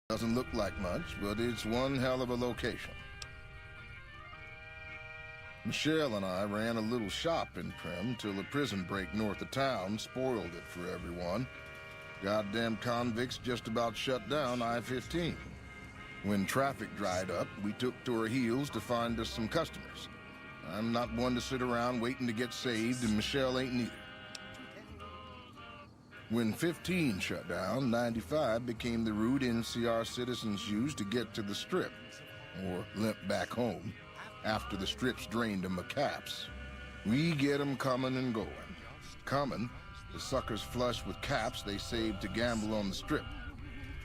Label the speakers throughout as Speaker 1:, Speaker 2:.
Speaker 1: Doesn't look like much, but it's one hell of a location. Michelle and I ran a little shop in Prim till a prison break north of town spoiled it for everyone. Goddamn convicts just about shut down I-15. When traffic dried up, we took to our heels to find us some customers. I'm not one to sit around waiting to get saved, and Michelle ain't neither. When 15 shut down, 95 became the route NCR citizens used to get to the Strip, or limp back home, after the Strip's drained them of caps. We get 'em coming and going. Coming, the suckers flush with caps they saved to gamble on the Strip.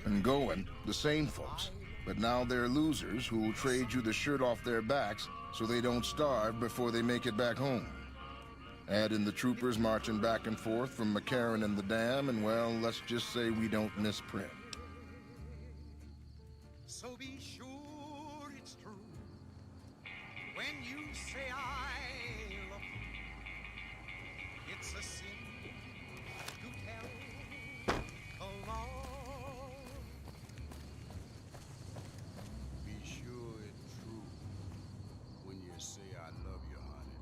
Speaker 1: And going, the same folks, but now they're losers who'll trade you the shirt off their backs so they don't starve before they make it back home. Add in the troopers marching back and forth from McCarran and the dam, and well, let's just say we don't miss Prim.
Speaker 2: So be sure it's true when you say I love you. It's a sin to tell a lie.
Speaker 3: Be sure it's true when you say I love you, honey.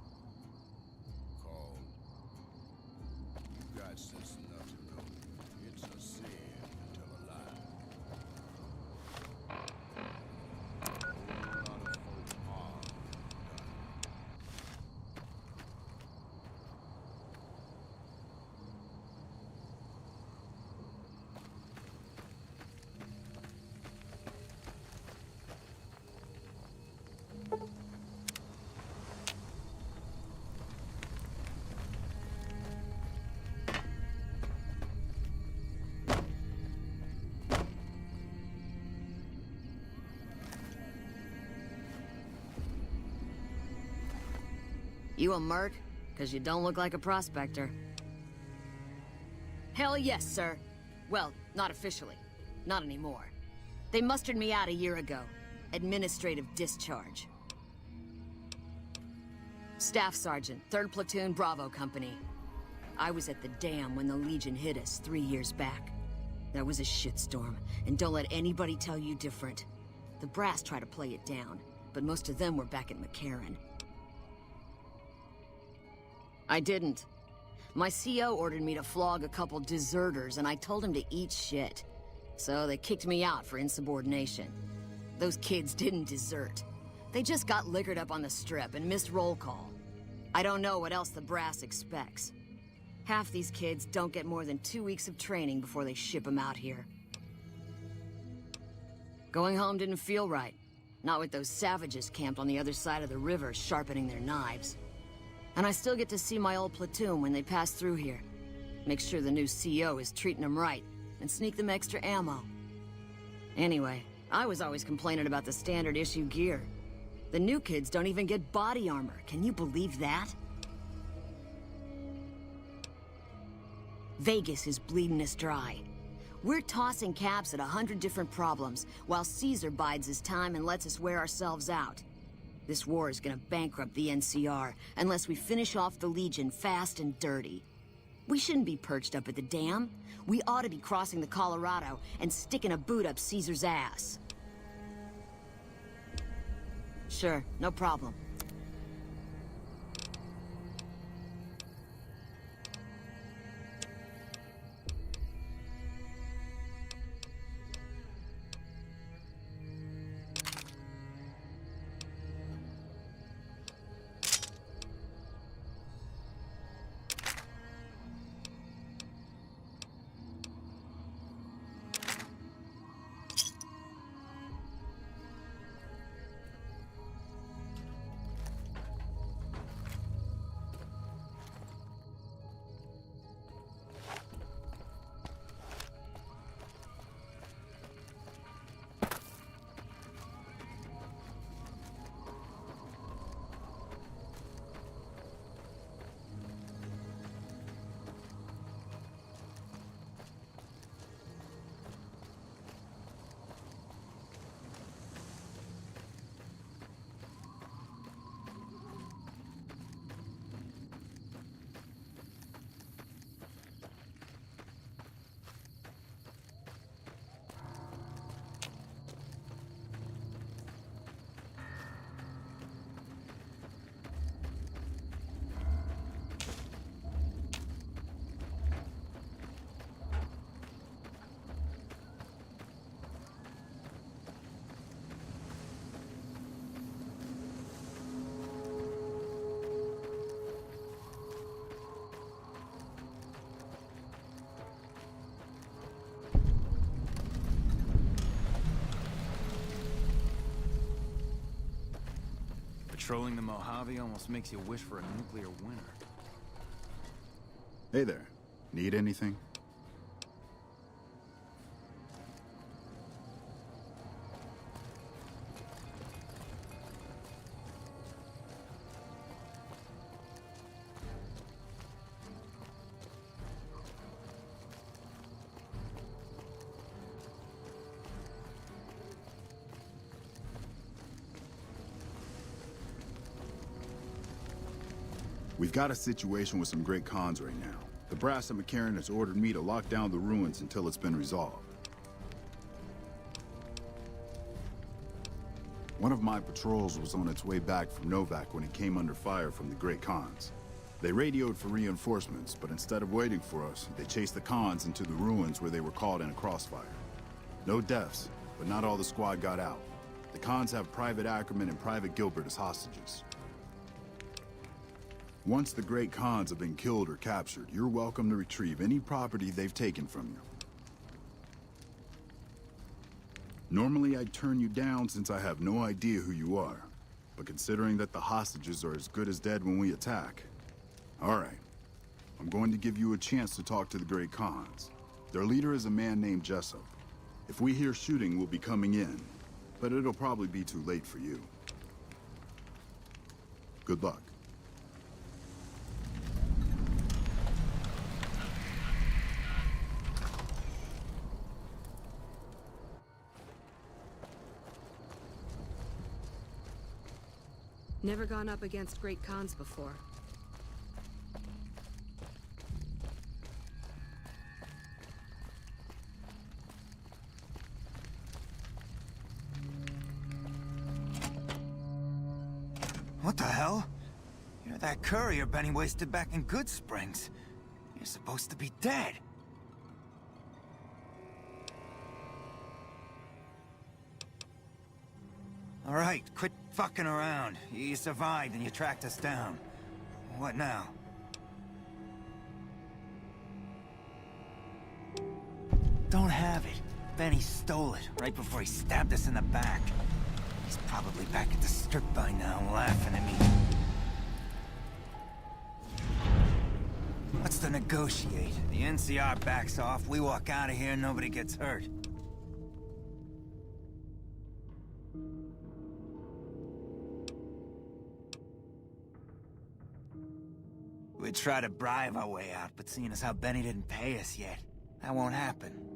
Speaker 3: Call. You got sense enough to know it's a sin to tell a lie. A whole lot of folk are done.
Speaker 4: You a merc? 'Cause you don't look like a prospector. Hell yes, sir. Well, not officially. Not anymore. They mustered me out a year ago. Administrative discharge. Staff Sergeant, 3rd Platoon Bravo Company. I was at the dam when the Legion hit us 3 years back. That was a shitstorm, and don't let anybody tell you different. The brass tried to play it down, but most of them were back at McCarran. I didn't. My CO ordered me to flog a couple deserters, and I told him to eat shit. So they kicked me out for insubordination. Those kids didn't desert. They just got liquored up on the Strip and missed roll call. I don't know what else the brass expects. Half these kids don't get more than 2 weeks of training before they ship them out here. Going home didn't feel right. Not with those savages camped on the other side of the river sharpening their knives. And I still get to see my old platoon when they pass through here. Make sure the new CO is treating them right, and sneak them extra ammo. Anyway, I was always complaining about the standard issue gear. The new kids don't even get body armor. Can you believe that? Vegas is bleeding us dry. We're tossing caps at 100 different problems, while Caesar bides his time and lets us wear ourselves out. This war is gonna bankrupt the NCR unless we finish off the Legion fast and dirty. We shouldn't be perched up at the dam. We ought to be crossing the Colorado and sticking a boot up Caesar's ass. Sure, no problem.
Speaker 5: Patrolling the Mojave almost makes you wish for a nuclear winter.
Speaker 6: Hey there. Need anything? We've got a situation with some great cons right now. The brass at McCarran has ordered me to lock down the ruins until it's been resolved. One of my patrols was on its way back from Novak when it came under fire from the great cons. They radioed for reinforcements, but instead of waiting for us, they chased the cons into the ruins where they were caught in a crossfire. No deaths, but not all the squad got out. The cons have Private Ackerman and Private Gilbert as hostages. Once the great cons have been killed or captured, you're welcome to retrieve any property they've taken from you. Normally I'd turn you down since I have no idea who you are, but considering that the hostages are as good as dead when we attack... Alright, I'm going to give you a chance to talk to the great cons. Their leader is a man named Jessup. If we hear shooting, we'll be coming in, but it'll probably be too late for you. Good luck.
Speaker 7: Never gone up against great cons before.
Speaker 2: What the hell? You're that courier Benny wasted back in Good Springs. You're supposed to be dead. All right, quit fucking around. You survived and you tracked us down. What now? Don't have it. Benny stole it right before he stabbed us in the back. He's probably back at the strip by now, laughing at me. What's to negotiate? The NCR backs off, we walk out of here, nobody gets hurt. We'd try to bribe our way out, but seeing as how Benny didn't pay us yet, that won't happen.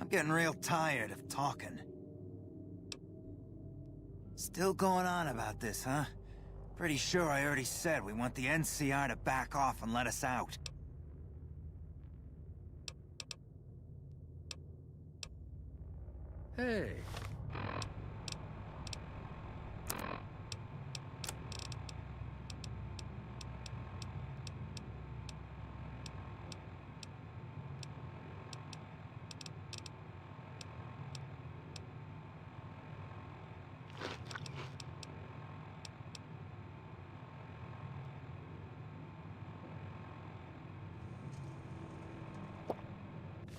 Speaker 2: I'm getting real tired of talking. Still going on about this, huh? Pretty sure I already said we want the NCR to back off and let us out.
Speaker 5: Hey.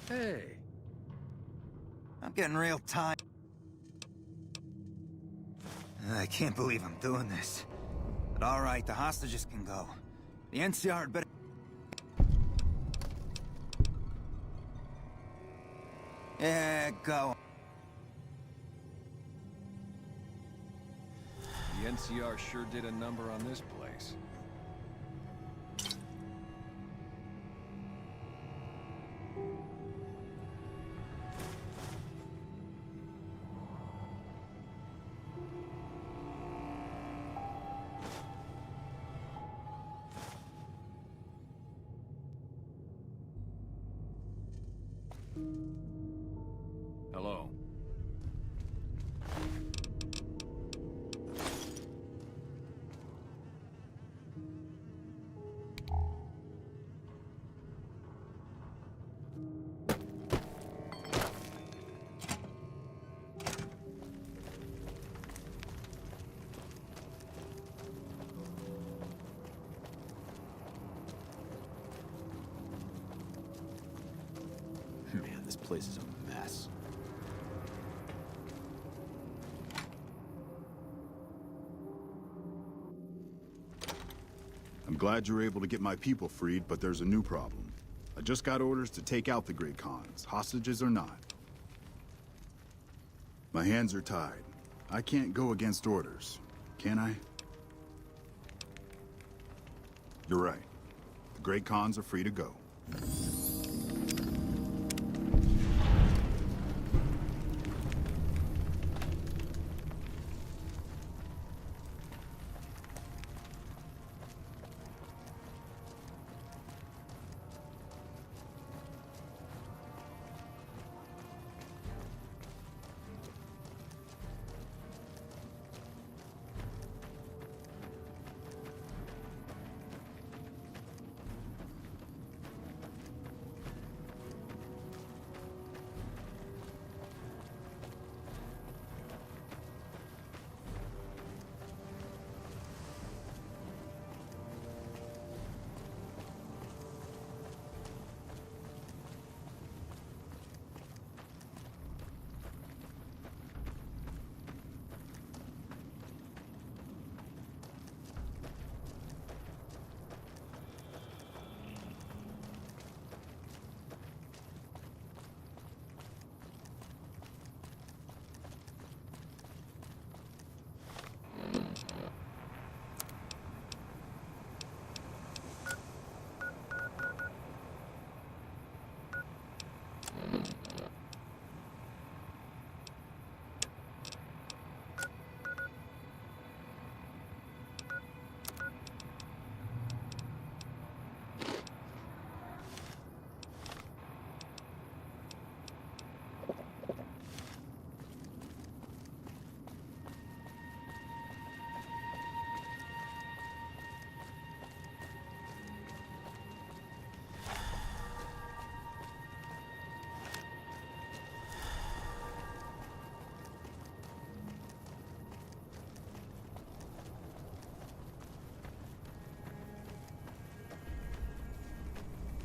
Speaker 5: Hey.
Speaker 2: I'm getting real tired. I can't believe I'm doing this. But all right, the hostages can go. The NCR had better... Yeah, go.
Speaker 5: The NCR sure did a number on this place. Hello.
Speaker 8: this place is a mess.
Speaker 6: I'm glad you were able to get my people freed, but there's a new problem. I just got orders to take out the Great Khans, hostages or not. My hands are tied. I can't go against orders, can I? You're right. The Great Khans are free to go.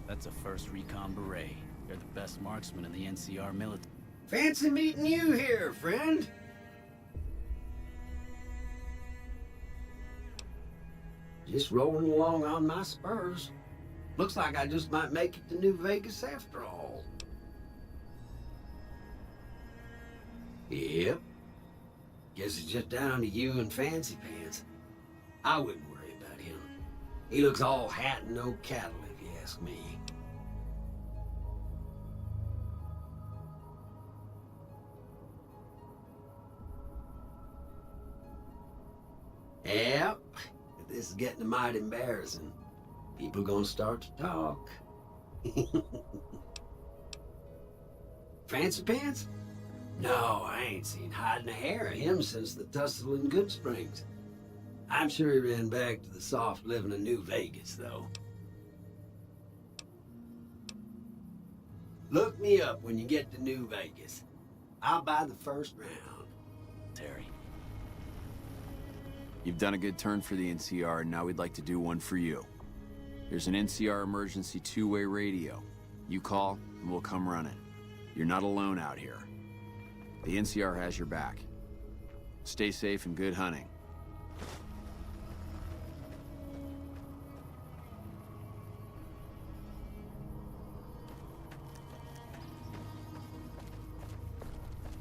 Speaker 8: That's a first recon beret. They're the best marksmen in the NCR military.
Speaker 9: Fancy meeting you here, friend. Just rolling along on my spurs. Looks like I just might make it to New Vegas after all. Yep. Guess it's just down to you and Fancy Pants. I wouldn't worry about him. He looks all hat and no cattle, if you ask me. Yep. This is getting mighty embarrassing. People gonna start to talk. Fancy Pants? No, I ain't seen hide and hair of him since the tussle in Good Springs. I'm sure he ran back to the soft living of New Vegas, though. Look me up when you get to New Vegas. I'll buy the first round.
Speaker 8: Terry. You've done a good turn for the NCR, and now we'd like to do one for you. There's an NCR emergency two-way radio. You call, and we'll come running. You're not alone out here. The NCR has your back. Stay safe and good hunting.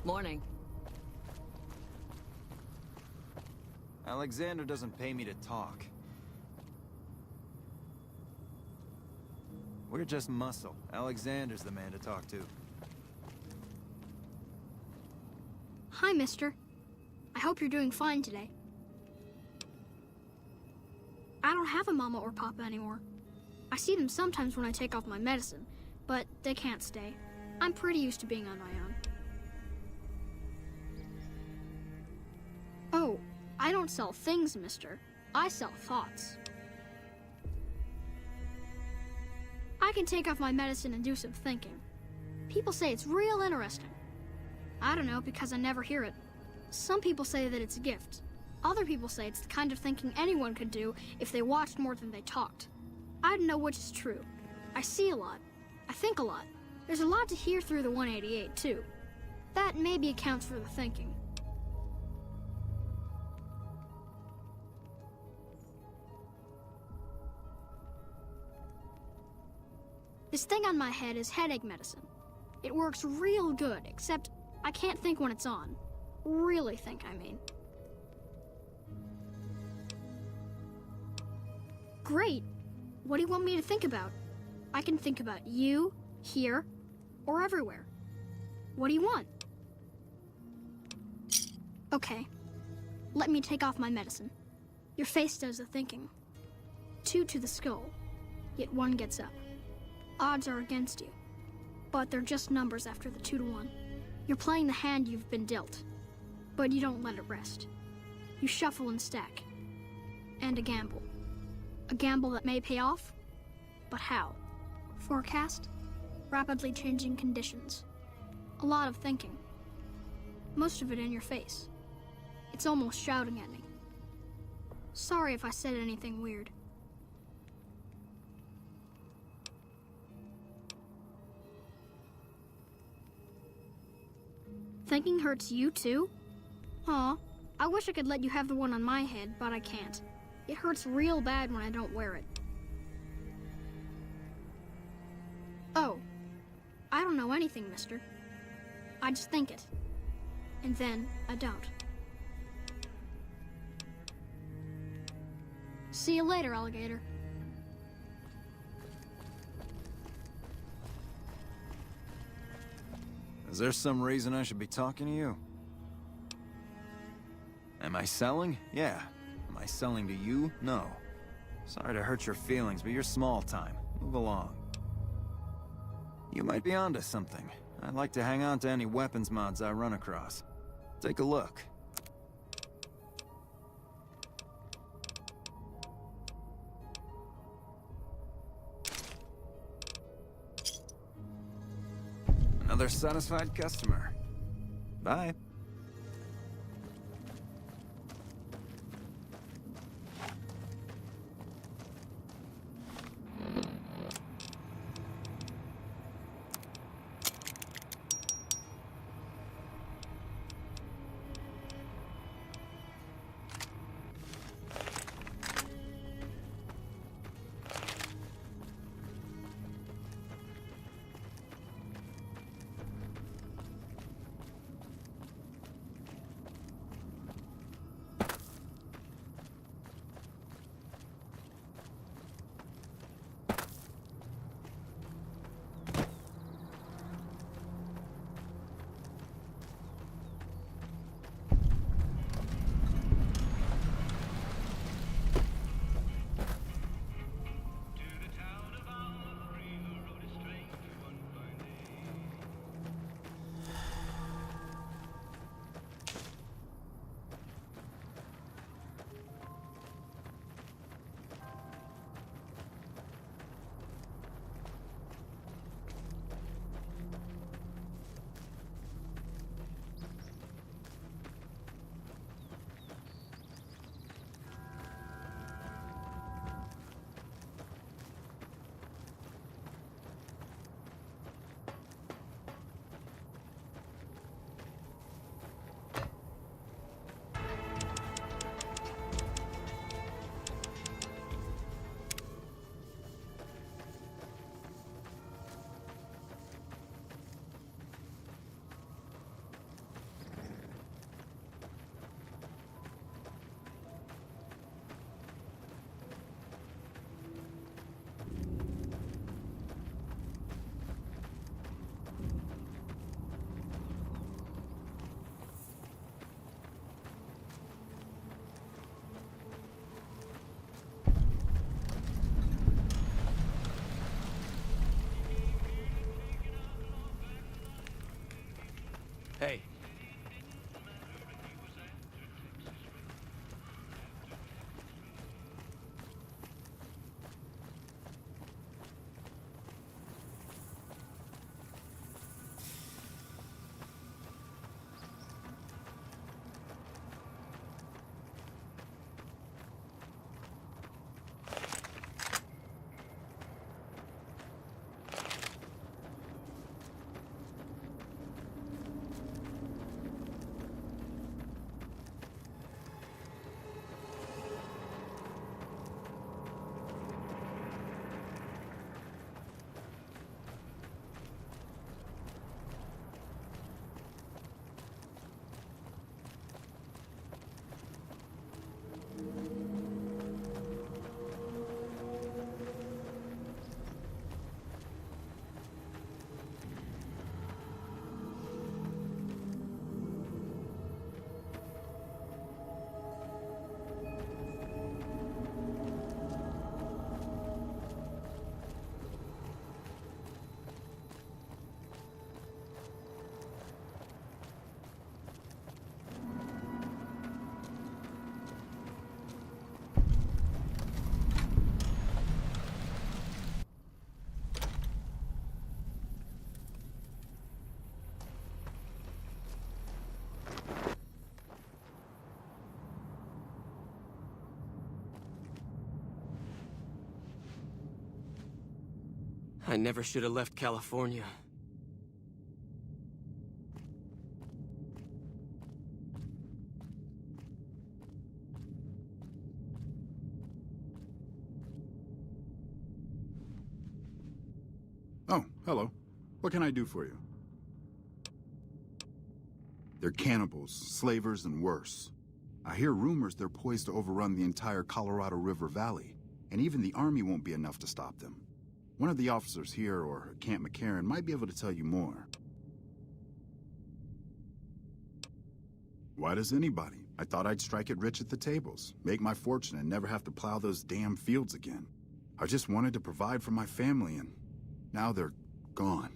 Speaker 4: Morning.
Speaker 2: Alexander doesn't pay me to talk. We're just muscle. Alexander's the man to talk to.
Speaker 10: Hi, mister. I hope you're doing fine today. I don't have a mama or papa anymore. I see them sometimes when I take off my medicine, but they can't stay. I'm pretty used to being on my own. Oh, I don't sell things, mister. I sell thoughts. I can take off my medicine and do some thinking. People say it's real interesting. I don't know, because I never hear it. Some people say that it's a gift. Other people say it's the kind of thinking anyone could do if they watched more than they talked. I don't know which is true. I see a lot. I think a lot. There's a lot to hear through the 188, too. That maybe accounts for the thinking. This thing on my head is headache medicine. It works real good, except I can't think when it's on. Really think, I mean. Great. What do you want me to think about? I can think about you, here, or everywhere. What do you want? Okay. Let me take off my medicine. Your face does the thinking. 2 to the skull, yet 1 gets up. Odds are against you, but they're just numbers after the 2 to 1. You're playing the hand you've been dealt, but you don't let it rest. You shuffle and stack. And a gamble. A gamble that may pay off, but how? Forecast? Rapidly changing conditions. A lot of thinking. Most of it in your face. It's almost shouting at me. Sorry if I said anything weird. Thinking hurts you too? Aw, I wish I could let you have the one on my head, but I can't. It hurts real bad when I don't wear it. Oh, I don't know anything, mister. I just think it. And then I don't. See you later, alligator.
Speaker 5: Is there some reason I should be talking to you? Am I selling? Yeah. Am I selling to you? No. Sorry to hurt your feelings, but you're small time. Move along. You might be onto something. I'd like to hang on to any weapons mods I run across. Take a look. Another satisfied customer. Bye. Hey.
Speaker 11: I never should have left California.
Speaker 6: Oh, hello. What can I do for you? They're cannibals, slavers, and worse. I hear rumors they're poised to overrun the entire Colorado River Valley, and even the army won't be enough to stop them. One of the officers here, or at Camp McCarran, might be able to tell you more. Why does anybody? I thought I'd strike it rich at the tables, make my fortune, and never have to plow those damn fields again. I just wanted to provide for my family, and now they're gone.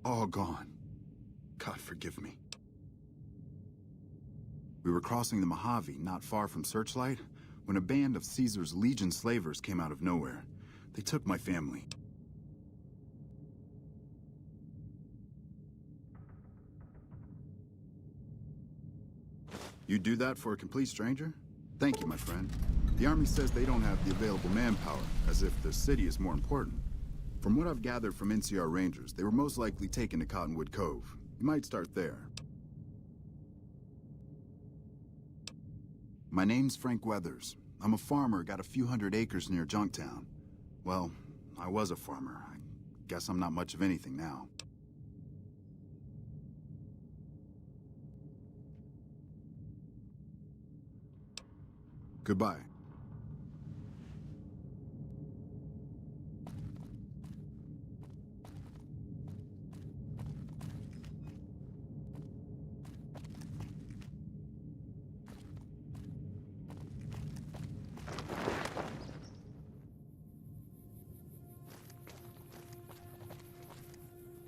Speaker 6: All gone. God forgive me. We were crossing the Mojave, not far from Searchlight, when a band of Caesar's Legion slavers came out of nowhere. They took my family. You do that for a complete stranger? Thank you, my friend. The army says they don't have the available manpower, as if the city is more important. From what I've gathered from NCR Rangers, they were most likely taken to Cottonwood Cove. You might start there. My name's Frank Weathers. I'm a farmer, got a few hundred acres near Junktown. Well, I was a farmer. I guess I'm not much of anything now. Goodbye.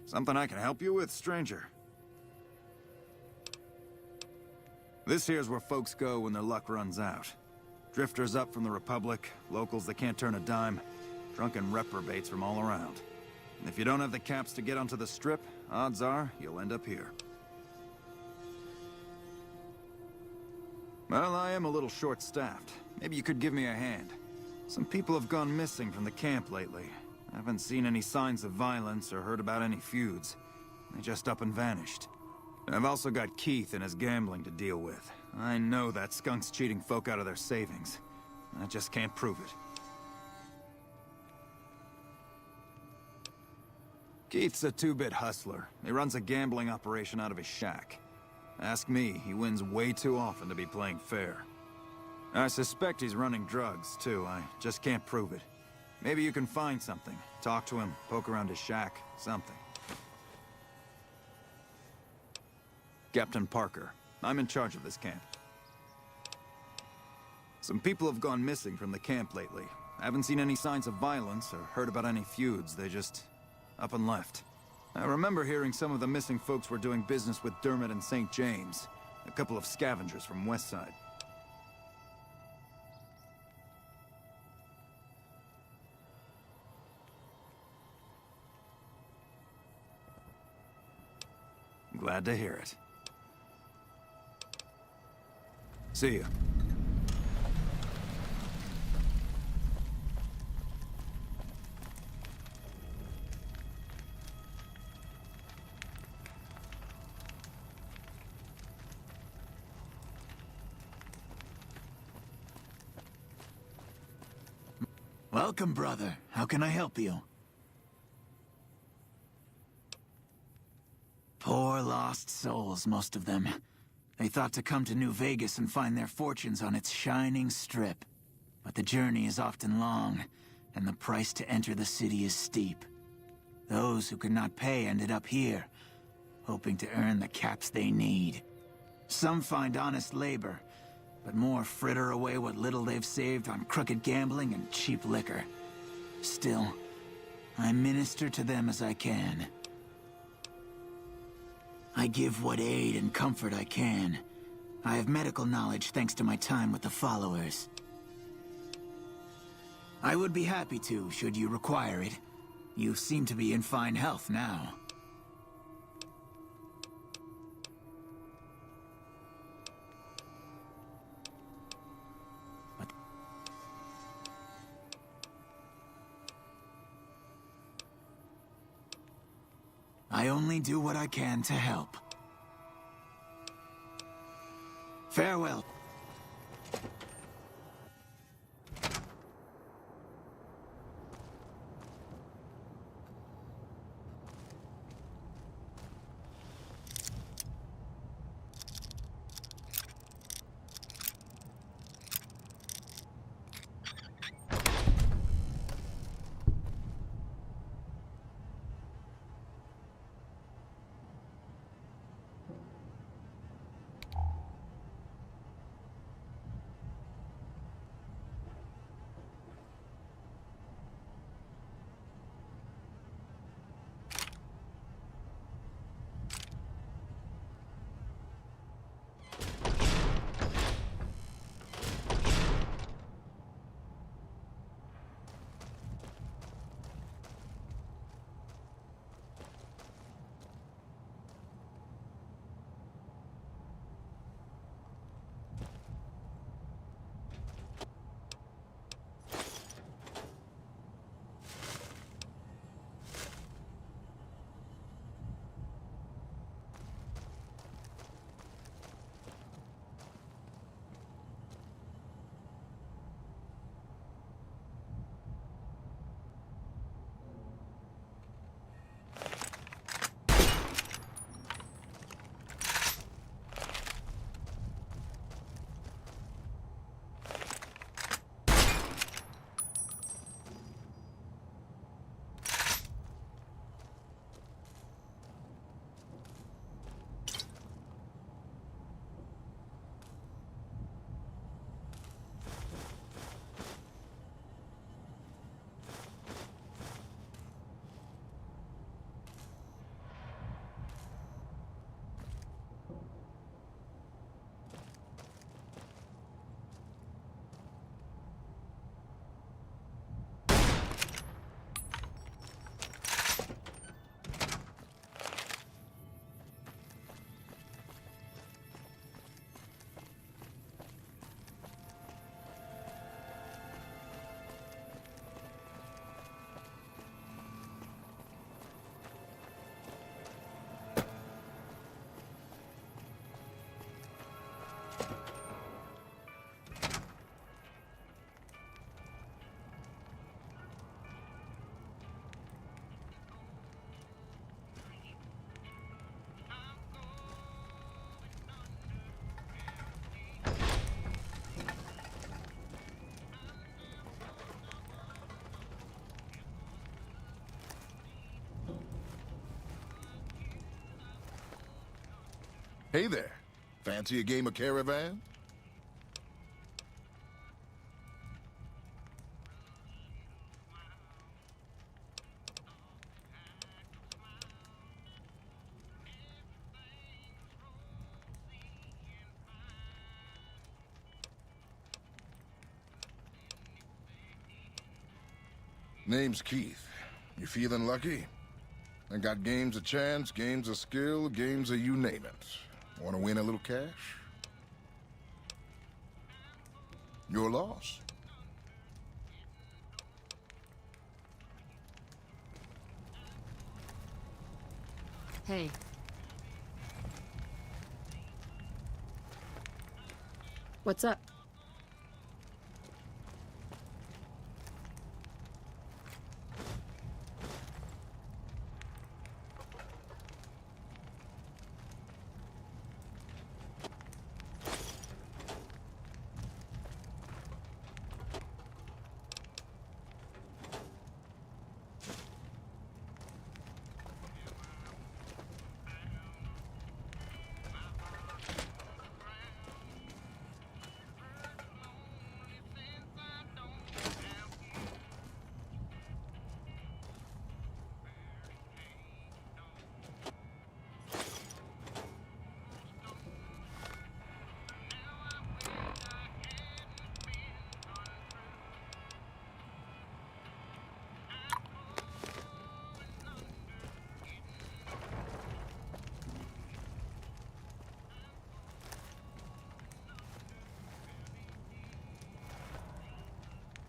Speaker 5: Something I can help you with, stranger? This here's where folks go when their luck runs out. Drifters up from the Republic, locals that can't turn a dime, drunken reprobates from all around. And if you don't have the caps to get onto the Strip, odds are you'll end up here. Well, I am a little short-staffed. Maybe you could give me a hand. Some people have gone missing from the camp lately. I haven't seen any signs of violence or heard about any feuds. They just up and vanished. I've also got Keith and his gambling to deal with. I know that skunk's cheating folk out of their savings. I just can't prove it. Keith's a two-bit hustler. He runs a gambling operation out of his shack. Ask me, he wins way too often to be playing fair. I suspect he's running drugs, too. I just can't prove it. Maybe you can find something. Talk to him, poke around his shack, something. Captain Parker. I'm in charge of this camp. Some people have gone missing from the camp lately. I haven't seen any signs of violence or heard about any feuds. They just up and left. I remember hearing some of the missing folks were doing business with Dermot and St. James, a couple of scavengers from Westside. Glad to hear it. See ya.
Speaker 2: Welcome, brother. How can I help you? Poor lost souls, most of them. They thought to come to New Vegas and find their fortunes on its shining strip. But the journey is often long, and the price to enter the city is steep. Those who could not pay ended up here, hoping to earn the caps they need. Some find honest labor, but more fritter away what little they've saved on crooked gambling and cheap liquor. Still, I minister to them as I can. I give what aid and comfort I can. I have medical knowledge thanks to my time with the followers. I would be happy to, should you require it. You seem to be in fine health now. I only do what I can to help. Farewell.
Speaker 1: Hey there. Fancy a game of Caravan? Name's Keith. You feeling lucky? I got games of chance, games of skill, games of you name it. Want to win a little cash? Your loss.
Speaker 4: Hey. What's up?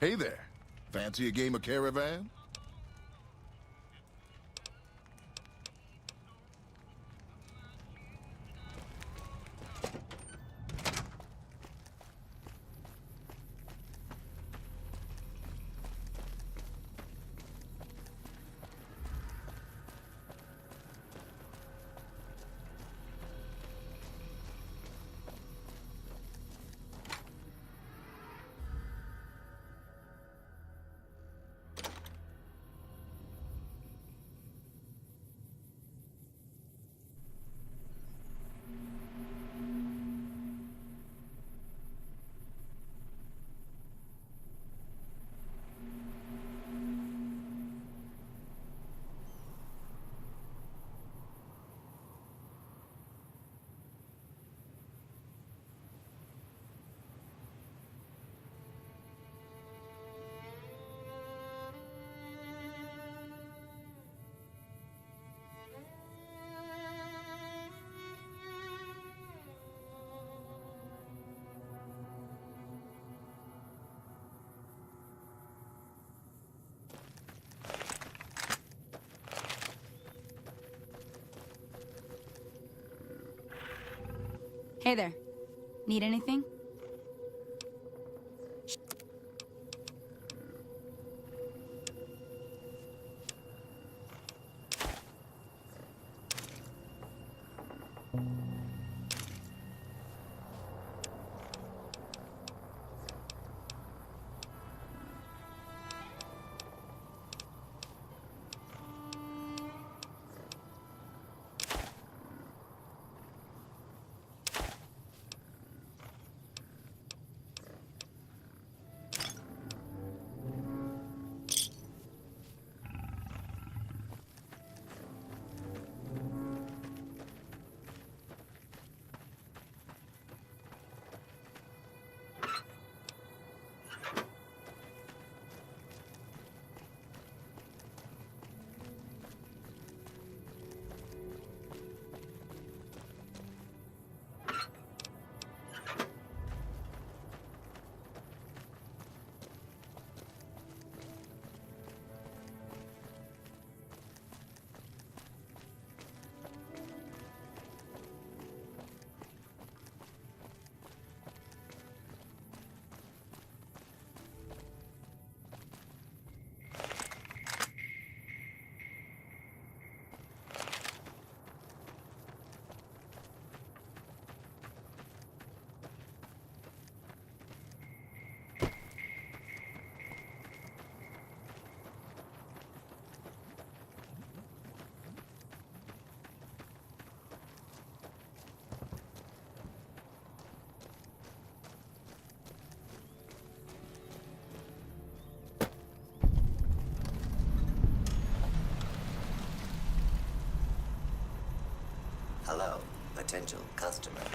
Speaker 1: Hey there. Fancy a game of Caravan?
Speaker 12: Hey there. Need anything?
Speaker 13: Hello, potential customer.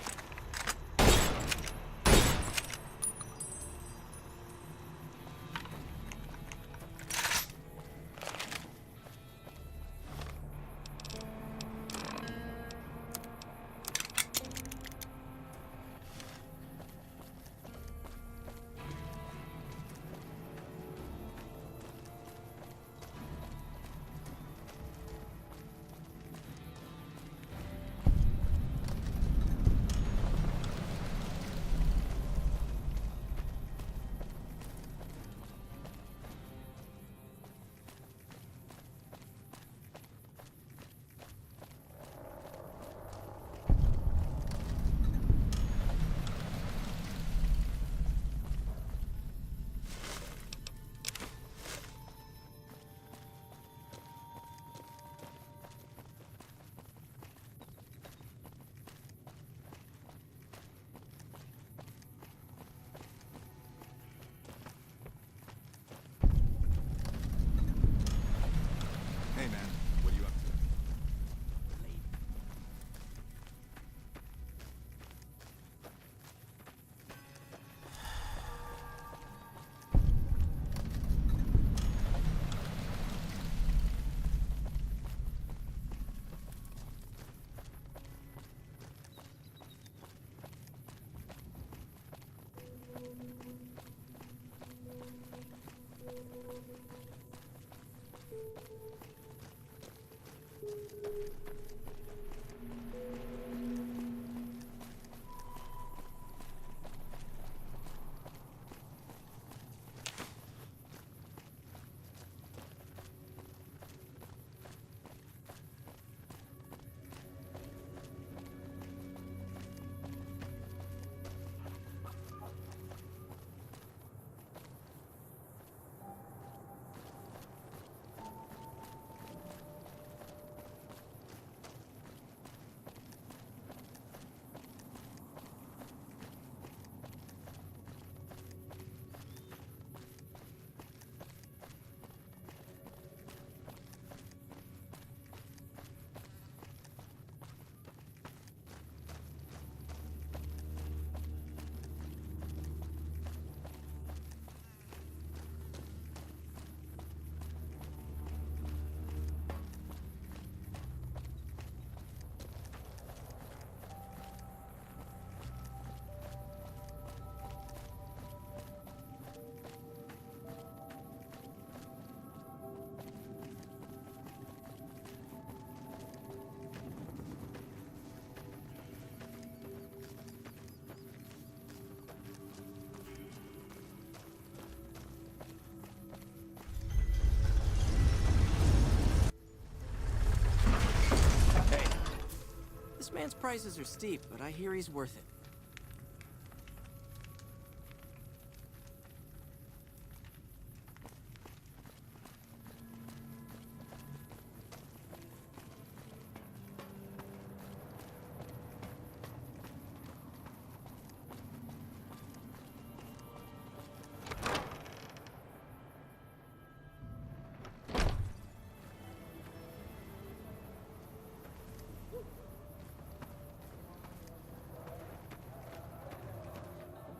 Speaker 11: man's prices are steep, but I hear he's worth it.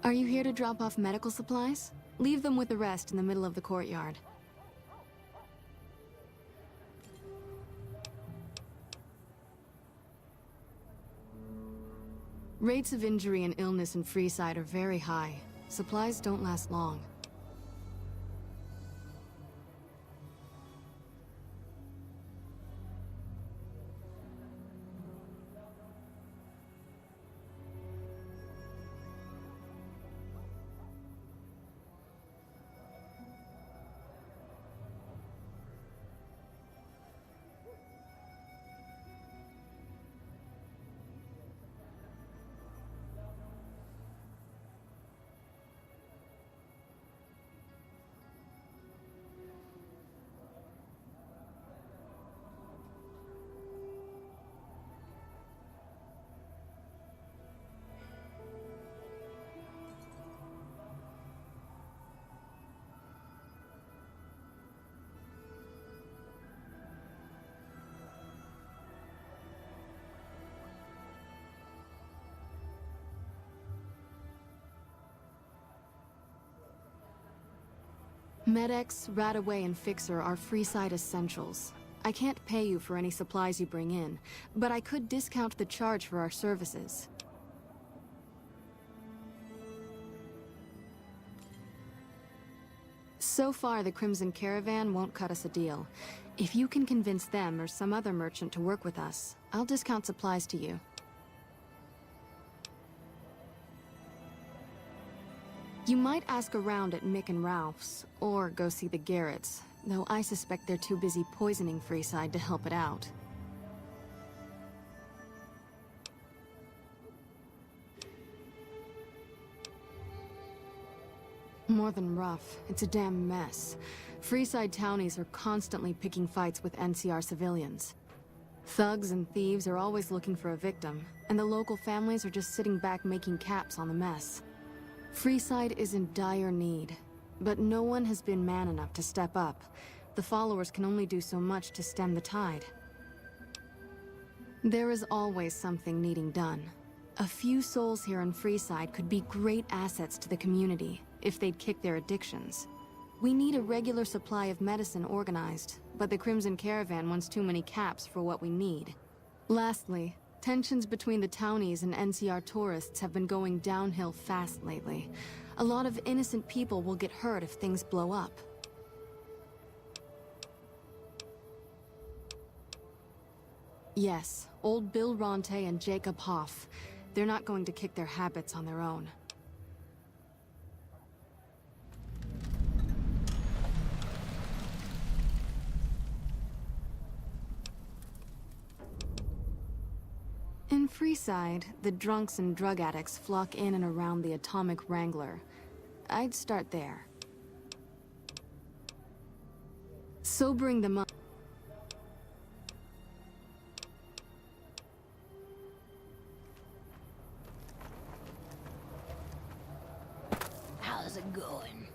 Speaker 14: Are you here to drop off medical supplies? Leave them with the rest in the middle of the courtyard. Rates of injury and illness in Freeside are very high. Supplies don't last long. Med-X, Radaway, and Fixer are Freeside essentials. I can't pay you for any supplies you bring in, but I could discount the charge for our services. So far, the Crimson Caravan won't cut us a deal. If you can convince them or some other merchant to work with us, I'll discount supplies to you. You might ask around at Mick and Ralph's, or go see the Garretts, though I suspect they're too busy poisoning Freeside to help it out. More than rough, it's a damn mess. Freeside townies are constantly picking fights with NCR civilians. Thugs and thieves are always looking for a victim, and the local families are just sitting back making caps on the mess. Freeside is in dire need, but no one has been man enough to step up. The followers can only do so much to stem the tide. There is always something needing done. A few souls here in Freeside could be great assets to the community if they'd kick their addictions. We need a regular supply of medicine organized, but the Crimson Caravan wants too many caps for what we need. Lastly, tensions between the townies and NCR tourists have been going downhill fast lately. A lot of innocent people will get hurt if things blow up. Yes, old Bill Ronte and Jacob Hoff. They're not going to kick their habits on their own. In Freeside, the drunks and drug addicts flock in and around the Atomic Wrangler. I'd start there. Sobering them up.
Speaker 4: How's it going?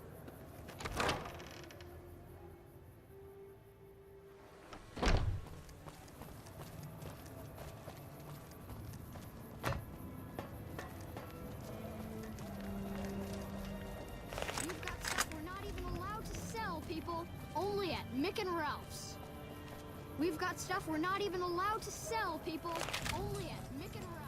Speaker 10: Only at Mick and Ralph's. We've got stuff we're not even allowed to sell, people. Only at Mick and Ralph's.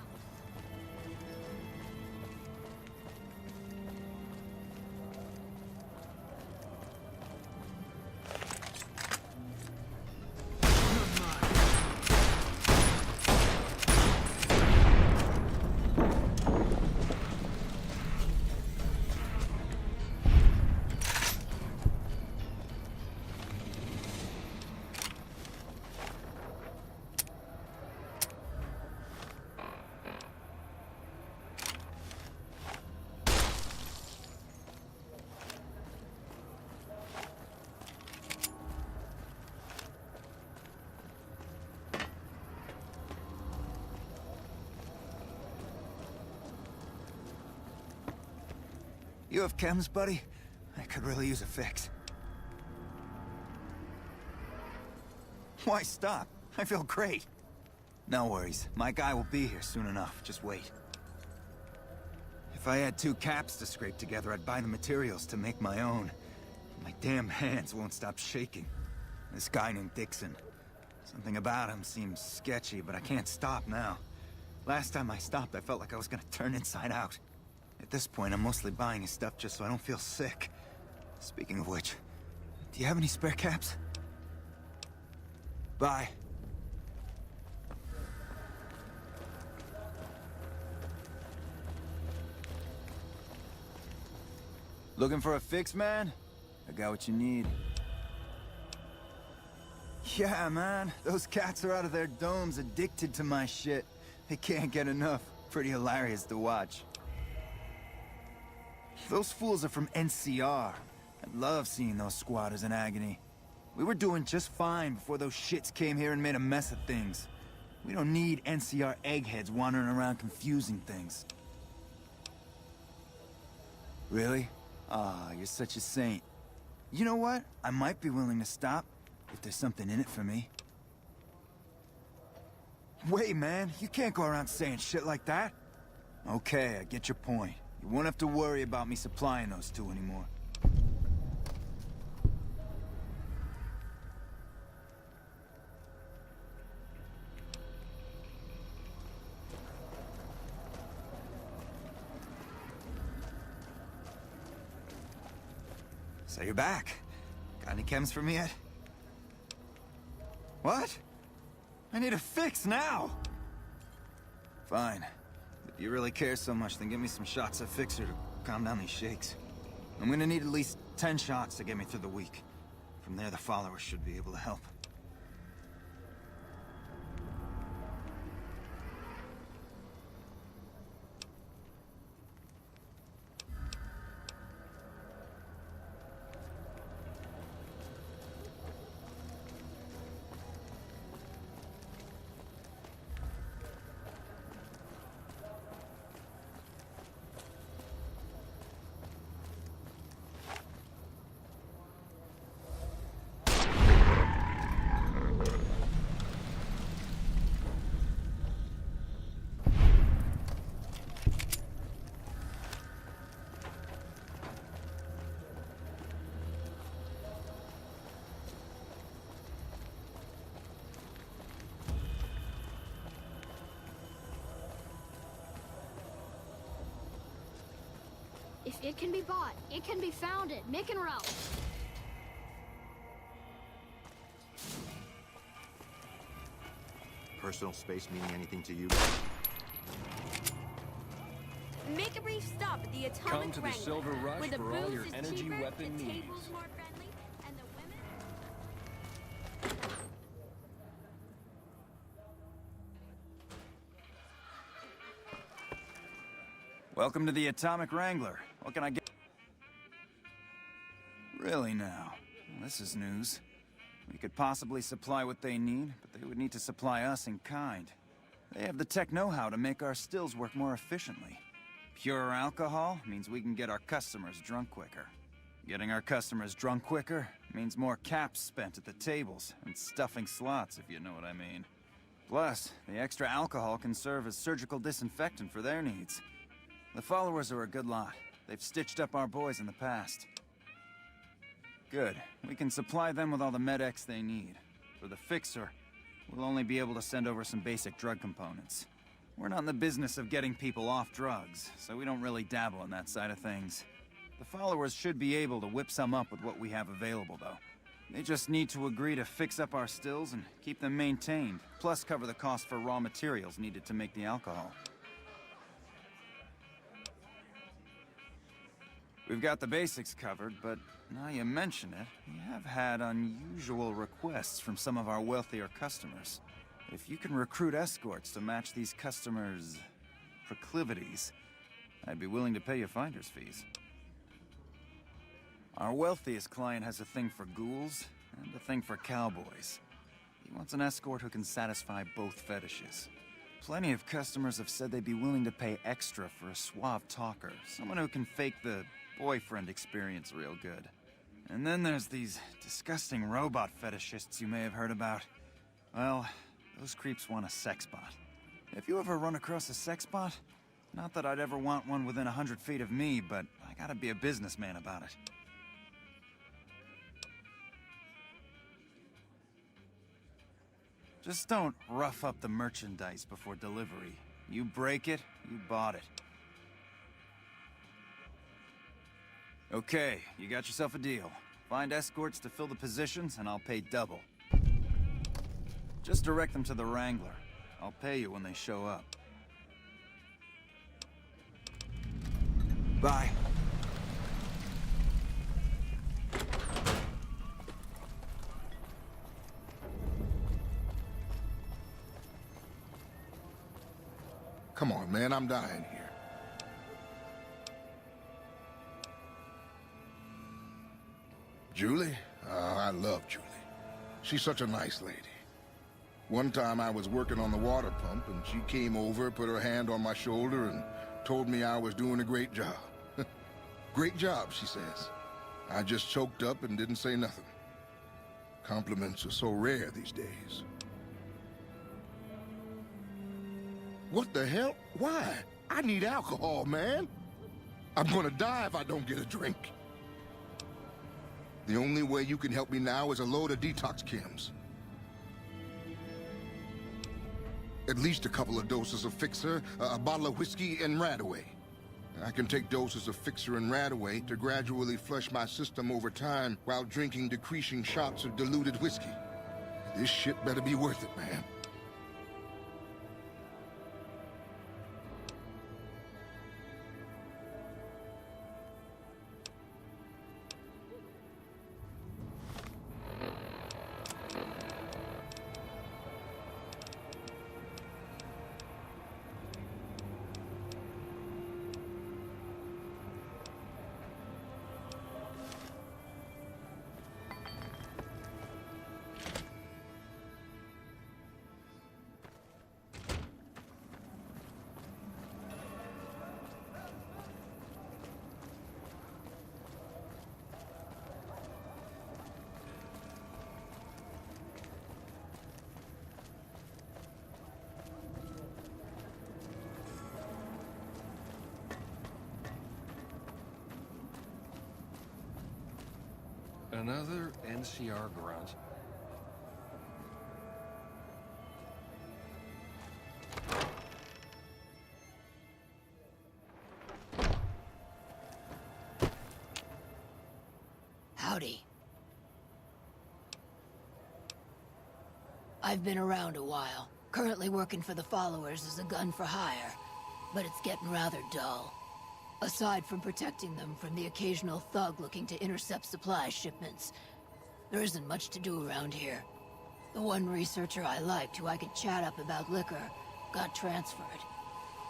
Speaker 5: You have chems, buddy? I could really use a fix. Why stop? I feel great. No worries. My guy will be here soon enough. Just wait. If I had 2 caps to scrape together, I'd buy the materials to make my own. My damn hands won't stop shaking. This guy named Dixon. Something about him seems sketchy, but I can't stop now. Last time I stopped, I felt like I was gonna turn inside out. At this point, I'm mostly buying his stuff just so I don't feel sick. Speaking of which, do you have any spare caps? Bye. Looking for a fix, man? I got what you need. Yeah, man. Those cats are out of their domes addicted to my shit. They can't get enough. Pretty hilarious to watch. Those fools are from NCR. I love seeing those squatters in agony. We were doing just fine before those shits came here and made a mess of things. We don't need NCR eggheads wandering around confusing things. Really? Ah, you're such a saint. You know what? I might be willing to stop, if there's something in it for me. Wait, man, you can't go around saying shit like that. Okay, I get your point. You won't have to worry about me supplying those 2 anymore. So you're back. Got any chems for me yet? What? I need a fix now! Fine. If you really care so much, then give me some shots of Fixer to calm down these shakes. I'm gonna need at least 10 shots to get me through the week. From there, the followers should be able to help.
Speaker 10: If it can be bought, it can be founded. Mick and Ralph.
Speaker 15: Personal space meaning anything to you?
Speaker 16: Make a brief stop at the Atomic
Speaker 17: Come to the
Speaker 16: Wrangler,
Speaker 17: Silver Rush
Speaker 16: where the
Speaker 17: for all
Speaker 16: booze
Speaker 17: your
Speaker 16: is
Speaker 17: energy
Speaker 16: cheaper,
Speaker 17: weapon
Speaker 16: the
Speaker 17: needs.
Speaker 16: tables more friendly, and the women...
Speaker 5: Welcome to the Atomic Wrangler. What can I get? Really now? Well, this is news. We could possibly supply what they need, but they would need to supply us in kind. They have the tech know-how to make our stills work more efficiently. Pure alcohol means we can get our customers drunk quicker. Getting our customers drunk quicker means more caps spent at the tables and stuffing slots, if you know what I mean. Plus, the extra alcohol can serve as surgical disinfectant for their needs. The followers are a good lot. They've stitched up our boys in the past. Good. We can supply them with all the med-X they need. For the Fixer, we'll only be able to send over some basic drug components. We're not in the business of getting people off drugs, so we don't really dabble in that side of things. The followers should be able to whip some up with what we have available, though. They just need to agree to fix up our stills and keep them maintained, plus cover the cost for raw materials needed to make the alcohol. We've got the basics covered, but now you mention it, we have had unusual requests from some of our wealthier customers. If you can recruit escorts to match these customers' proclivities, I'd be willing to pay you finder's fees. Our wealthiest client has a thing for ghouls and a thing for cowboys. He wants an escort who can satisfy both fetishes. Plenty of customers have said they'd be willing to pay extra for a suave talker, someone who can fake the boyfriend experience real good. And then there's these disgusting robot fetishists you may have heard about. Well, those creeps want a sex bot. If you ever run across a sex bot, not that I'd ever want one within 100 feet of me, but I gotta be a businessman about it. Just don't rough up the merchandise before delivery. You break it, you bought it. Okay, you got yourself a deal. Find escorts to fill the positions, and I'll pay double. Just direct them to the Wrangler. I'll pay you when they show up. Bye.
Speaker 1: Come on, man, I'm dying here. Julie? I love Julie. She's such a nice lady. One time I was working on the water pump, and she came over, put her hand on my shoulder, and told me I was doing a great job. Great job, she says. I just choked up and didn't say nothing. Compliments are so rare these days. What the hell? Why? I need alcohol, man. I'm gonna die if I don't get a drink. The only way you can help me now is a load of detox chems. At least a couple of doses of Fixer, a bottle of whiskey, and Radaway. I can take doses of Fixer and Radaway to gradually flush my system over time while drinking decreasing shots of diluted whiskey. This shit better be worth it, man.
Speaker 15: Another NCR grunt.
Speaker 17: Howdy. I've been around a while. Currently working for the followers as a gun for hire, but it's getting rather dull. Aside from protecting them from the occasional thug looking to intercept supply shipments, there isn't much to do around here. The one researcher I liked, who I could chat up about liquor, got transferred.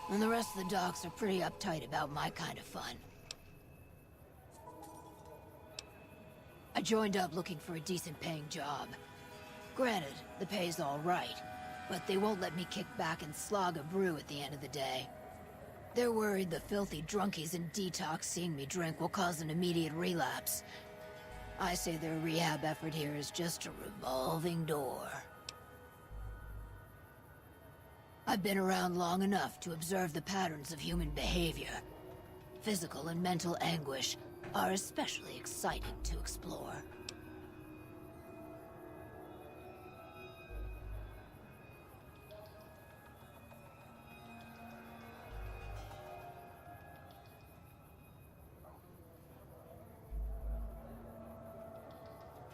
Speaker 17: And the rest of the docs are pretty uptight about my kind of fun. I joined up looking for a decent paying job. Granted, the pay's all right, but they won't let me kick back and slog a brew at the end of the day. They're worried the filthy drunkies in detox seeing me drink will cause an immediate relapse. I say their rehab effort here is just a revolving door. I've been around long enough to observe the patterns of human behavior. Physical and mental anguish are especially exciting to explore.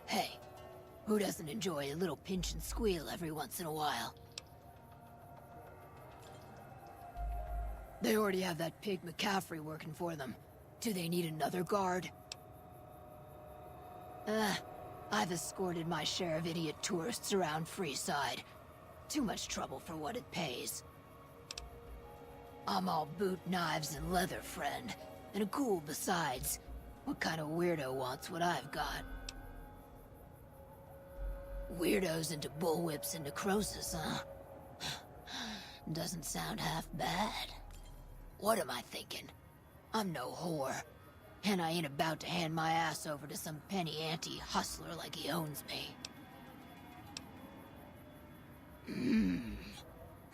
Speaker 17: Hey, who doesn't enjoy a little pinch and squeal every once in a while? They already have that pig McCaffrey working for them. Do they need another guard? I've escorted my share of idiot tourists around Freeside. Too much trouble for what it pays. I'm all boot, knives, and leather, friend. And a ghoul besides. What kind of weirdo wants what I've got? Weirdos into bullwhips and necrosis, huh? Doesn't sound half bad. What am I thinking? I'm no whore. And I ain't about to hand my ass over to some penny ante hustler like he owns me.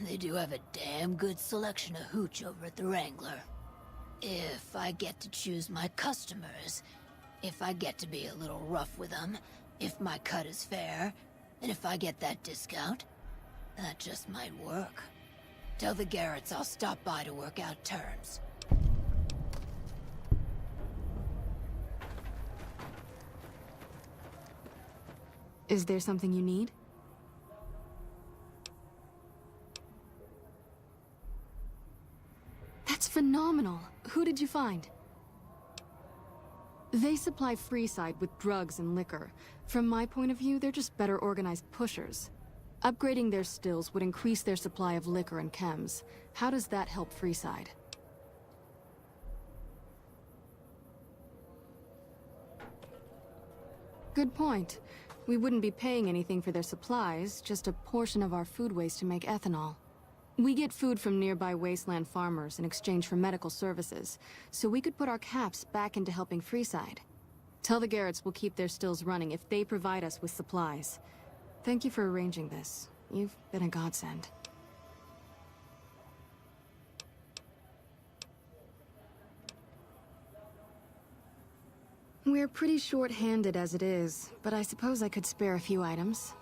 Speaker 17: They do have a damn good selection of hooch over at the Wrangler. If I get to choose my customers, if I get to be a little rough with them, if my cut is fair, and if I get that discount, that just might work. Tell the Garretts I'll stop by to work out terms.
Speaker 14: Is there something you need? That's phenomenal. Who did you find? They supply Freeside with drugs and liquor. From my point of view, they're just better organized pushers. Upgrading their stills would increase their supply of liquor and chems. How does that help Freeside? Good point. We wouldn't be paying anything for their supplies, just a portion of our food waste to make ethanol. We get food from nearby wasteland farmers in exchange for medical services, so we could put our caps back into helping Freeside. Tell the Garretts we'll keep their stills running if they provide us with supplies. Thank you for arranging this. You've been a godsend. We're pretty short-handed as it is, but I suppose I could spare a few items.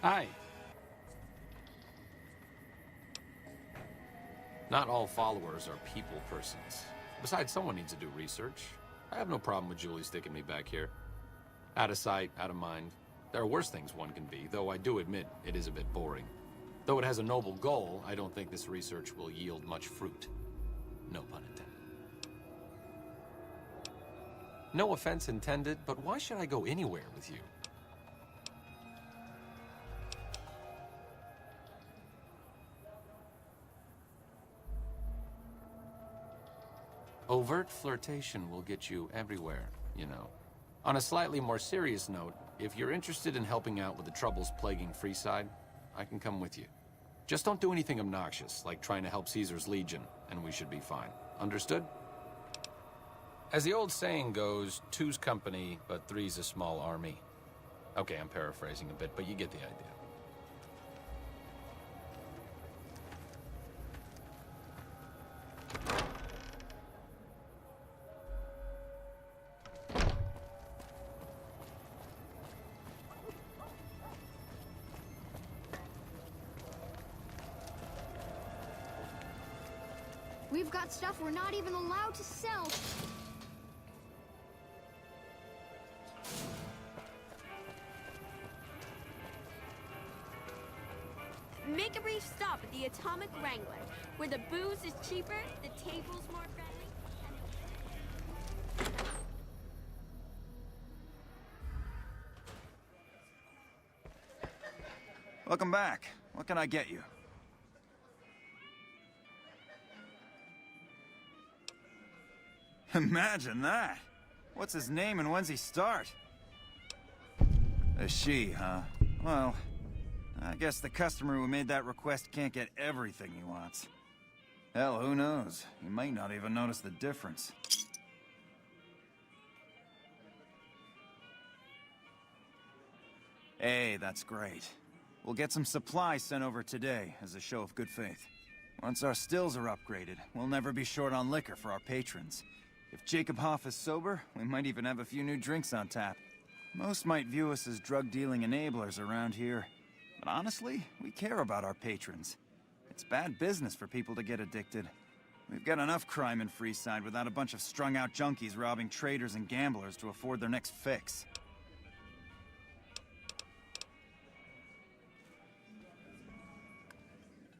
Speaker 18: Hi. Not all followers are people persons. Besides, someone needs to do research. I have no problem with Julie sticking me back here. Out of sight, out of mind. There are worse things one can be, though I do admit it is a bit boring. Though it has a noble goal, I don't think this research will yield much fruit. No pun intended. No offense intended, but why should I go anywhere with you? Overt flirtation will get you everywhere, you know. On a slightly more serious note, if you're interested in helping out with the troubles plaguing Freeside, I can come with you. Just don't do anything obnoxious, like trying to help Caesar's Legion, and we should be fine. Understood? As the old saying goes, two's company, but three's a small army. Okay, I'm paraphrasing a bit, but you get the idea.
Speaker 10: We've got stuff we're not even allowed to sell.
Speaker 16: Make a brief stop at the Atomic Wrangler, where the booze is cheaper, the table's more friendly,
Speaker 5: Welcome back. What can I get you? Imagine that! What's his name and when's he start? A she, huh? Well, I guess the customer who made that request can't get everything he wants. Hell, who knows? He might not even notice the difference. Hey, that's great. We'll get some supplies sent over today as a show of good faith. Once our stills are upgraded, we'll never be short on liquor for our patrons. If Jacob Hoff is sober, we might even have a few new drinks on tap. Most might view us as drug-dealing enablers around here. But honestly, we care about our patrons. It's bad business for people to get addicted. We've got enough crime in Freeside without a bunch of strung-out junkies robbing traders and gamblers to afford their next fix.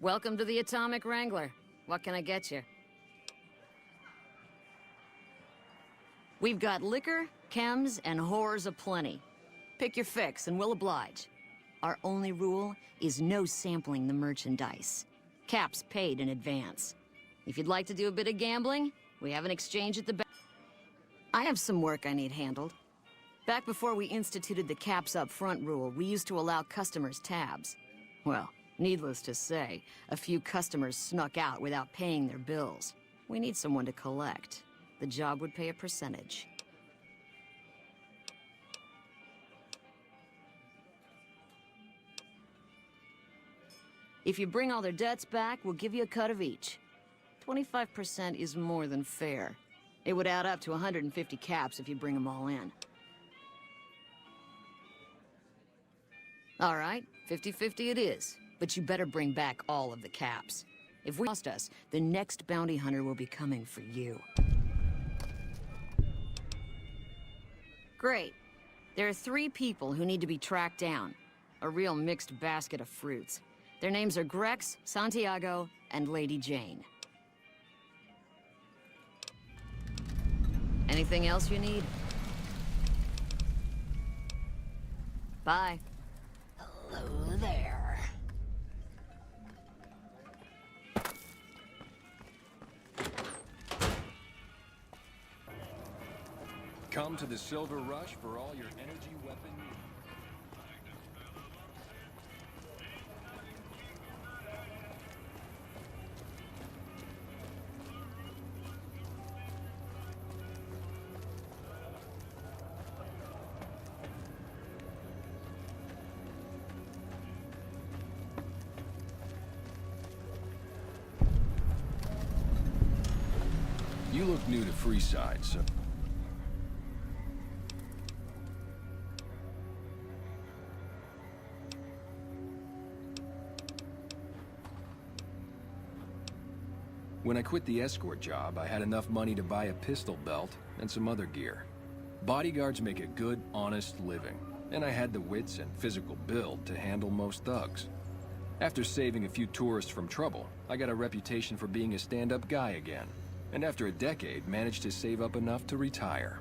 Speaker 4: Welcome to the Atomic Wrangler. What can I get you? We've got liquor, chems, and whores aplenty. Pick your fix, and we'll oblige. Our only rule is no sampling the merchandise. Caps paid in advance. If you'd like to do a bit of gambling, we have an exchange at the back. I have some work I need handled. Back before we instituted the caps up front rule, we used to allow customers tabs. Well, needless to say, a few customers snuck out without paying their bills. We need someone to collect. The job would pay a percentage. If you bring all their debts back, we'll give you a cut of each. 25% is more than fair. It would add up to 150 caps if you bring them all in. All right, 50-50 it is. But you better bring back all of the caps. If we lost us, the next bounty hunter will be coming for you. Great. There are 3 people who need to be tracked down. A real mixed basket of fruits. Their names are Grex, Santiago, and Lady Jane. Anything else you need? Bye.
Speaker 17: Hello there.
Speaker 15: Come to the Silver Rush for all your energy weapon needs. You look new to Freeside, so... When I quit the escort job, I had enough money to buy a pistol belt and some other gear. Bodyguards make a good, honest living, and I had the wits and physical build to handle most thugs. After saving a few tourists from trouble, I got a reputation for being a stand-up guy again, and after a decade, managed to save up enough to retire.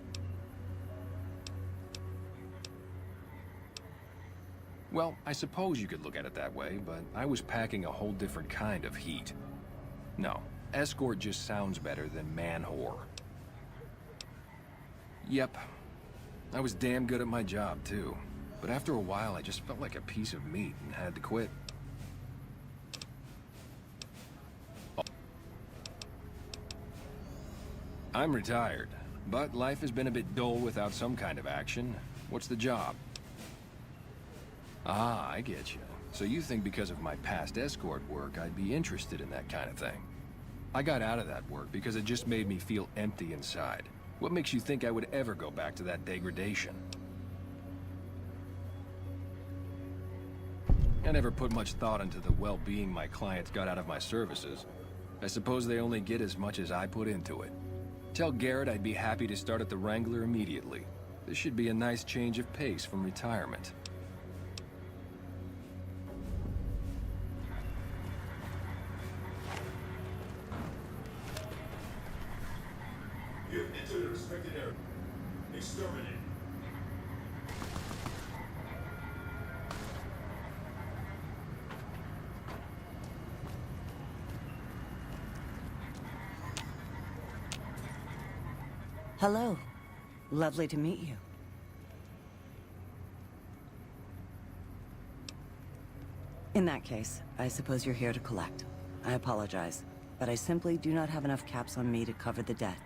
Speaker 15: Well, I suppose you could look at it that way, but I was packing a whole different kind of heat. No. Escort just sounds better than man-whore. Yep. I was damn good at my job, too. But after a while, I just felt like a piece of meat and had to quit. I'm retired, but life has been a bit dull without some kind of action. What's the job? Ah, I get you. So you think because of my past escort work, I'd be interested in that kind of thing. I got out of that work because it just made me feel empty inside. What makes you think I would ever go back to that degradation? I never put much thought into the well-being my clients got out of my services. I suppose they only get as much as I put into it. Tell Garrett I'd be happy to start at the Wrangler immediately. This should be a nice change of pace from retirement.
Speaker 19: You've entered a restricted area. Exterminate.
Speaker 20: Hello. Lovely to meet you. In that case, I suppose you're here to collect. I apologize, but I simply do not have enough caps on me to cover the debt.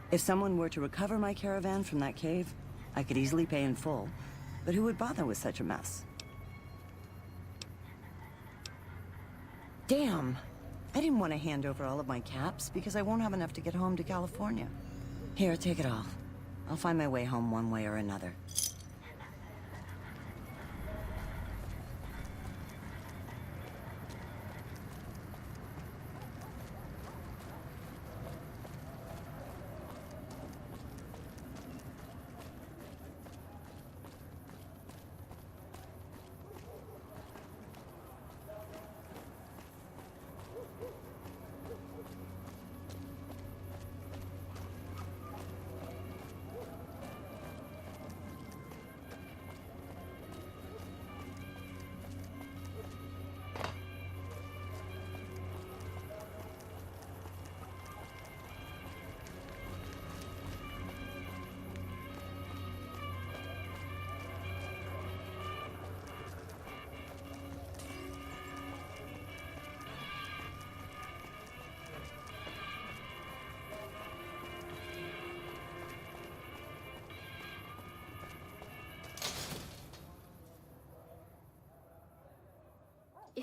Speaker 20: If someone were to recover my caravan from that cave, I could easily pay in full, but who would bother with such a mess? Damn! I didn't want to hand over all of my caps because I won't have enough to get home to California. Here, take it all. I'll find my way home one way or another.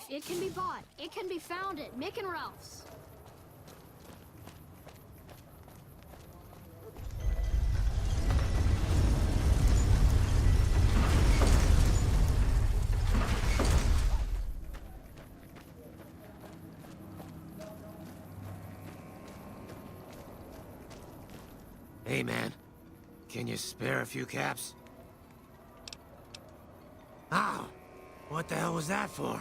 Speaker 10: If it can be bought, it can be found at Mick and Ralph's.
Speaker 21: Hey, man. Can you spare a few caps? Ow! What the hell was that for?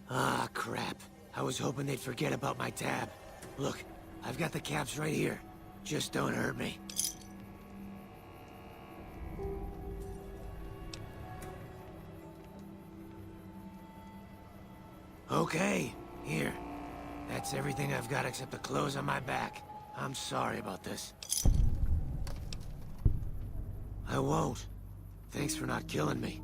Speaker 21: Ah, crap. I was hoping they'd forget about my tab. Look, I've got the caps right here. Just don't hurt me. Okay, here. That's everything I've got except the clothes on my back. I'm sorry about this. I won't. Thanks for not killing me.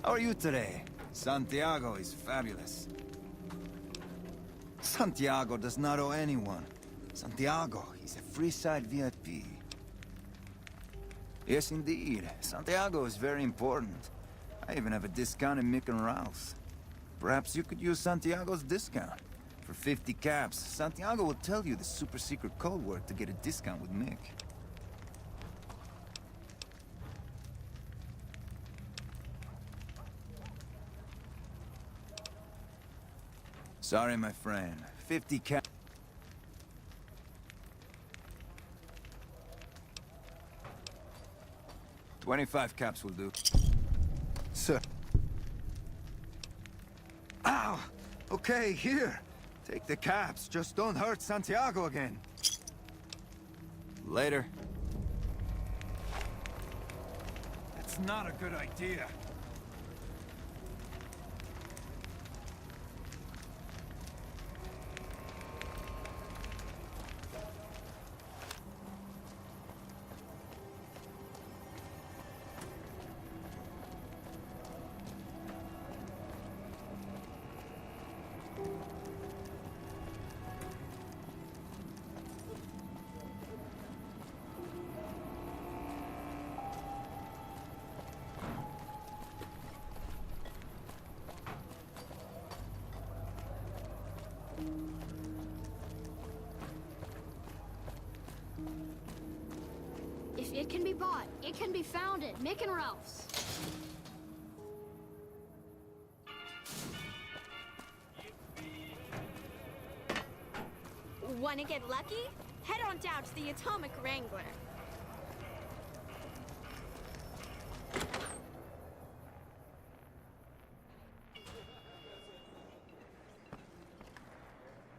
Speaker 5: How are you today? Santiago is fabulous. Santiago does not owe anyone. Santiago is a free-side VIP. Yes, indeed. Santiago is very important. I even have a discount in Mick and Ralph's. Perhaps you could use Santiago's discount. For 50 caps, Santiago will tell you the super-secret code word to get a discount with Mick. Sorry, my friend. 50 caps. $25 caps will do. Sir. Ow! Okay, here. Take the caps. Just don't hurt Santiago again. Later. It's not a good idea.
Speaker 10: If it can be bought, it can be found at Mick and Ralph's.
Speaker 16: Wanna get lucky? Head on down to the Atomic Wrangler.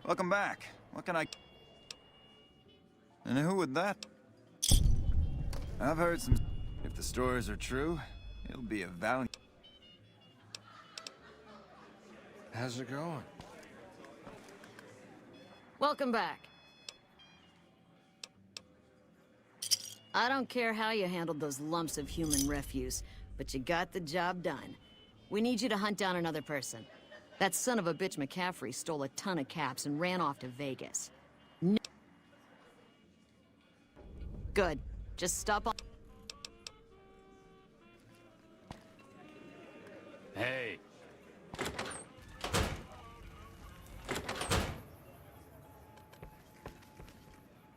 Speaker 5: Welcome back. What can I... And who would that... I've heard some... If the stories are true, it'll be a valiant...
Speaker 15: How's it going?
Speaker 4: Welcome back. I don't care how you handled those lumps of human refuse, but you got the job done. We need you to hunt down another person. That son of a bitch McCaffrey stole a ton of caps and ran off to Vegas. Good. Just stop on...
Speaker 18: Hey.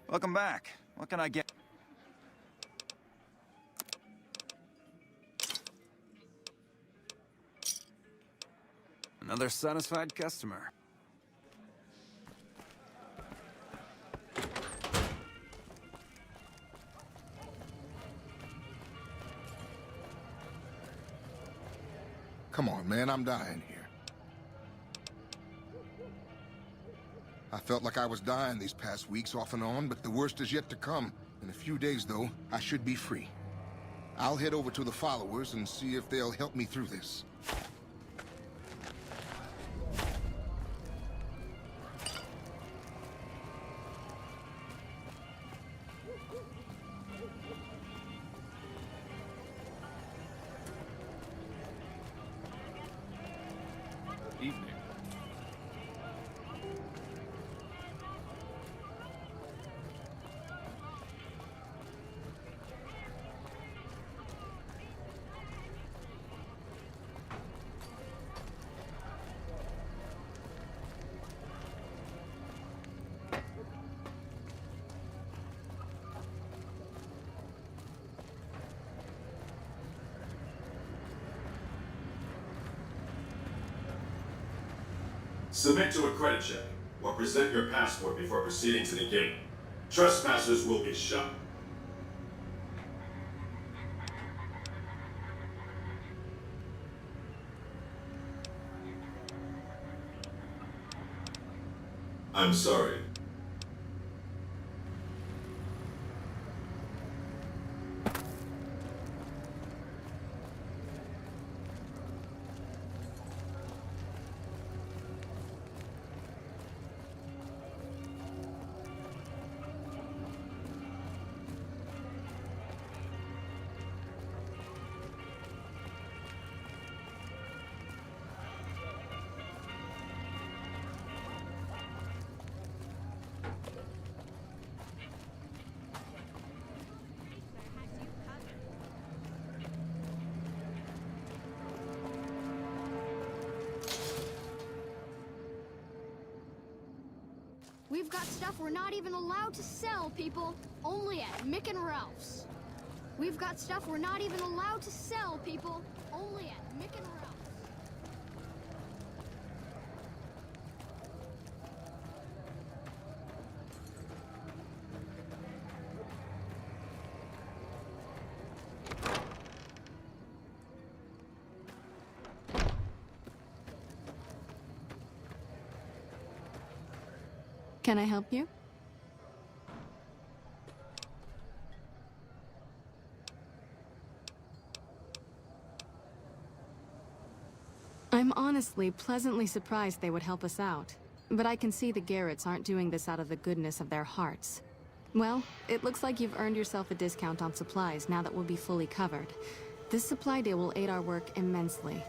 Speaker 5: Welcome back. What can I get? Another satisfied customer.
Speaker 1: Come on, man, I'm dying here. I felt like I was dying these past weeks off and on, but the worst is yet to come. In a few days, though, I should be free. I'll head over to the followers and see if they'll help me through this.
Speaker 15: Evening.
Speaker 19: Submit to a credit check, or present your passport before proceeding to the gate. Trespassers will be shot. I'm sorry.
Speaker 10: We've got stuff we're not even allowed to sell, people. Only at Mick and Ralph's. We've got stuff we're not even allowed to sell, people. Only at Mick and Ralph's.
Speaker 14: Can I help you? I'm honestly pleasantly surprised they would help us out. But I can see the Garretts aren't doing this out of the goodness of their hearts. Well, it looks like you've earned yourself a discount on supplies now that we'll be fully covered. This supply deal will aid our work immensely.